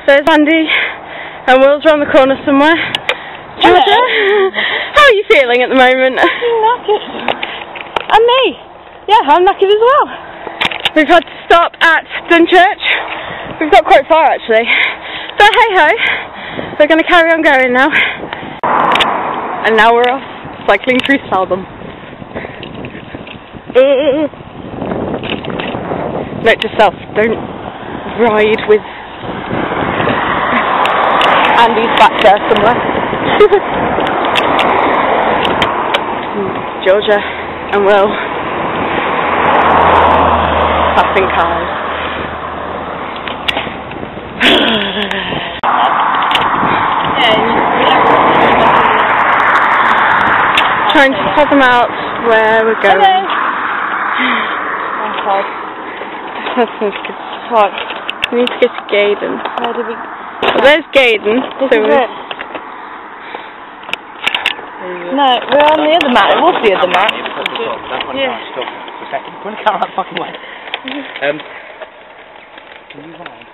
There's Andy and Will's around the corner somewhere. Georgia, how are you feeling at the moment? I'm knackered. And me. Yeah, I'm knackered as well. We've had to stop at Dunchurch. We've got quite far actually. But hey ho, we're going to carry on going now. And now we're off cycling through Southam. Note to self, don't ride with Andy's back there somewhere. Georgia and Will passing cars. Trying to tell them out where we're going. Hello. Oh, that's good. What? We need to get to Gaydon. where did we... Well, there's Gaydon. This is it. No, we're on the other map. It was the other map. Yeah. Stop for a second. Go and count that fucking way. Can you ride?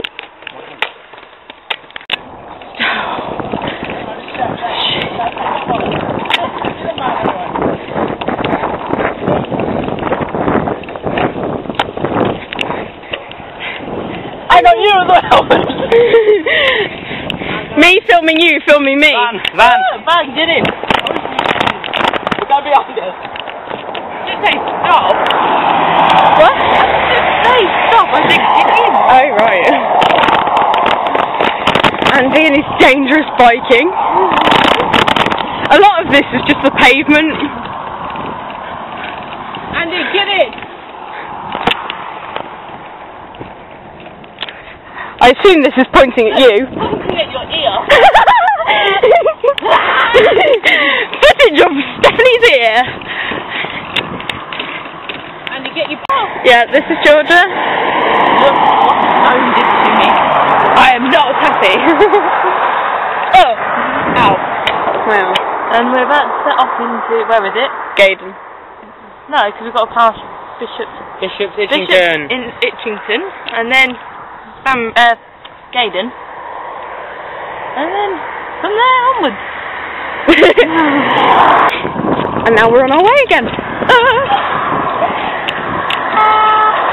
I got you as well! Me filming you, filming me. Van, get in. go behind us. Just say stop. What? Just say stop. I think get in. Oh, right. Andy and his dangerous biking. A lot of this is just the pavement. Andy, get in. I assume this is pointing at you. Pointing at your ear. Footage of Stephanie's ear. Andy, get your pass. Yeah, this is Georgia. Look what Owen did to me. I am not happy. Oh, ow. Wow. And we're about to set off into, where is it? Gaydon. No, because we've got to pass Bishop's Itchington. in Itchington, and then Gaydon, and then from there onwards. And now we're on our way again.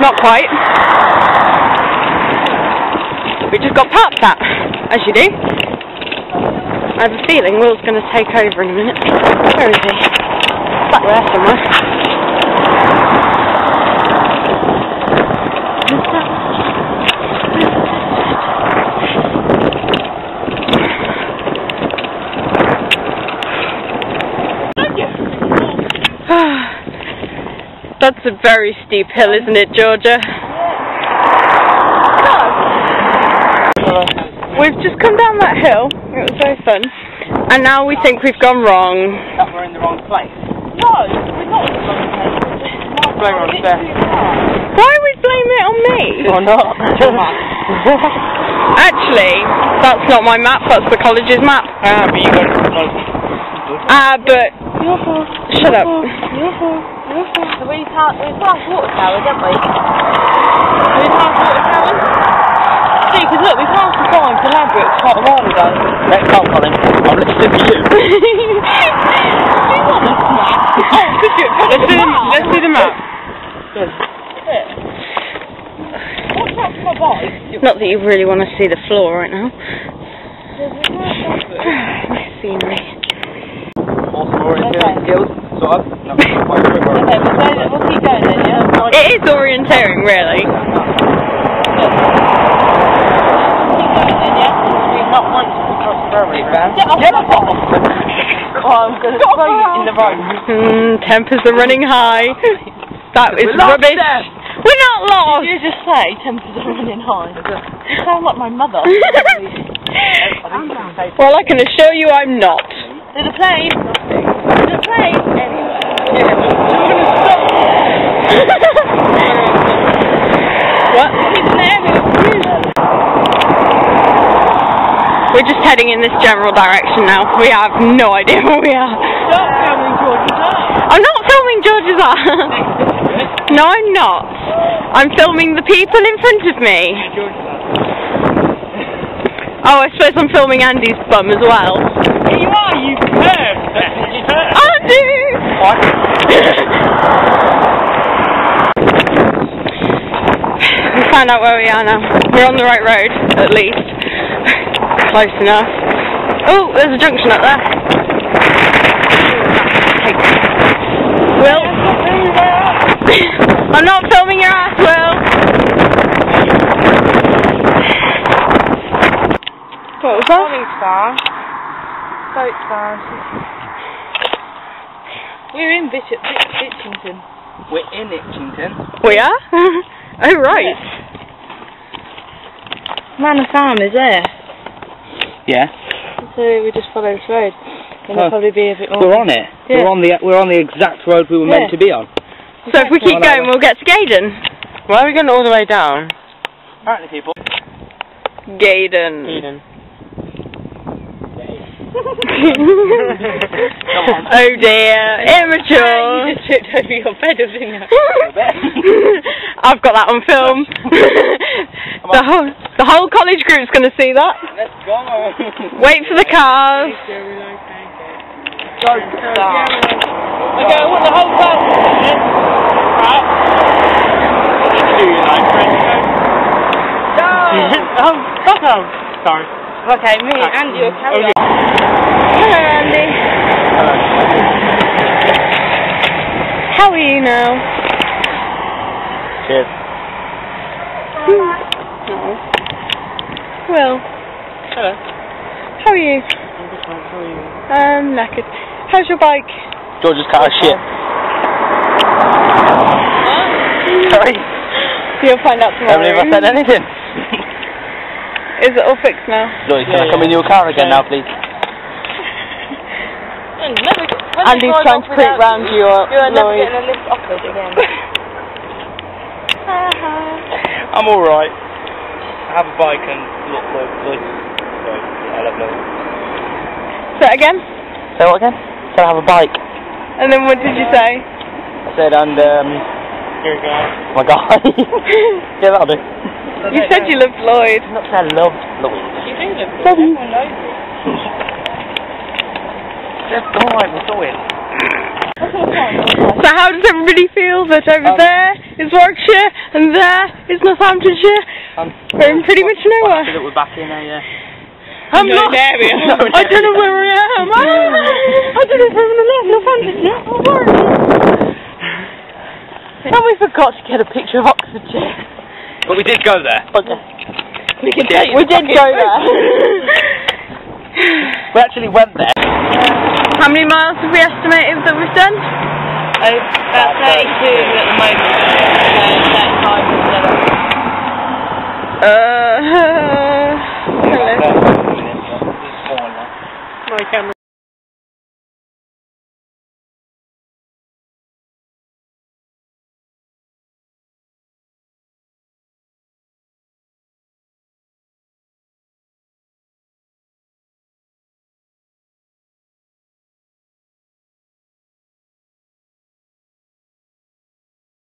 Not quite. We just got parked at, as you do. I have a feeling Will's going to take over in a minute. Where is he? Back there somewhere. That's a very steep hill, isn't it, Georgia? We've just come down that hill. It was very fun. And now we think we've gone wrong. That we're in the wrong place. No, we're not in the wrong place. Blame on there. Why are we blaming it on me? Or not? Actually, that's not my map, that's the college's map. But you got it. But... Shut up. So we passed water towers, haven't we? We passed water towers? See, because look, we passed the sign for Ladbrokes quite a while ago. Let's go, Colin. I'm listening to you. Do you want this map? Oh, could you? Let's do the map. What's that for my bike? Not that you really want to see the floor right now. Nice scenery. Skills, sort of. Okay, we'll keep going then, yeah? It is orienteering, really. Not once across the road. Get off! Oh, I'm going to throw you in the road. Tempers are running high. That is rubbish. We're not lost! Did you just say tempers are running high? You sound like my mother. Well, I can assure you I'm not. There's a plane. There's a plane. What? It's there. We're just heading in this general direction now. We have no idea where we are. Stop filming George's art. I'm not filming George's art. No, I'm not. I'm filming the people in front of me. Oh, I suppose I'm filming Andy's bum as well. Here you are, you perv! Andy! What? We found out where we are now. We're on the right road, at least. Close enough. Oh, there's a junction up there. Hey. Will? I'm not filming your ass, Will. What was that? Boat's far. We're in Itchington. We're in Itchington. We are? Oh, right. Manor Farm is there. Yeah. So we just follow this road. And there'll probably be a bit more. We're on it. Yeah. We're on the exact road we were meant to be on. So if we keep going, we'll get to Gaydon. Why are we going all the way down? Apparently, people. Gaydon. Come on. Oh dear, immature. You just tripped over your bed, didn't you? I've got that on film. the whole college group's going to see that. Let's go. Wait for the cars. Don't start. Okay, I want the whole class to see this. Right. Do you like French toast? Go! Oh, fuck off. Sorry. Okay, me and Andy will carry on. Hello, Andy. Hello. How are you now? Cheers. Will. Hello. How are you? I'm good, thanks. How are you? Knackered. How's your bike? George's car is shit. Sorry. You'll find out tomorrow. Haven't even said anything. Is it all fixed now? Louis, can I come in your car again now, please? Andy's trying to creep round you. You're never getting a lift offered again. I'm alright. I have a bike and look, Louis. Sorry, I love Louis. Say it again? Say what again? I said I have a bike. And then what did you say? I said, and, here you go. My guy. Yeah, that'll do. You said you loved Lloyd. Not that I loved Louis. You do love Lloyd. Everyone knows it. That's alright, we're going. So how does everybody feel that over there is Warwickshire and there is Northamptonshire? We're in pretty much nowhere. That we're back in a, I'm not. Area. I don't know where I am. I don't know if I'm on the left, Northamptonshire or Warwickshire. And we forgot to get a picture of Oxfordshire. But we did go there. Okay. We did go there. We actually went there. How many miles have we estimated that we've done? About 32 at the moment. So 35 Hello. My camera.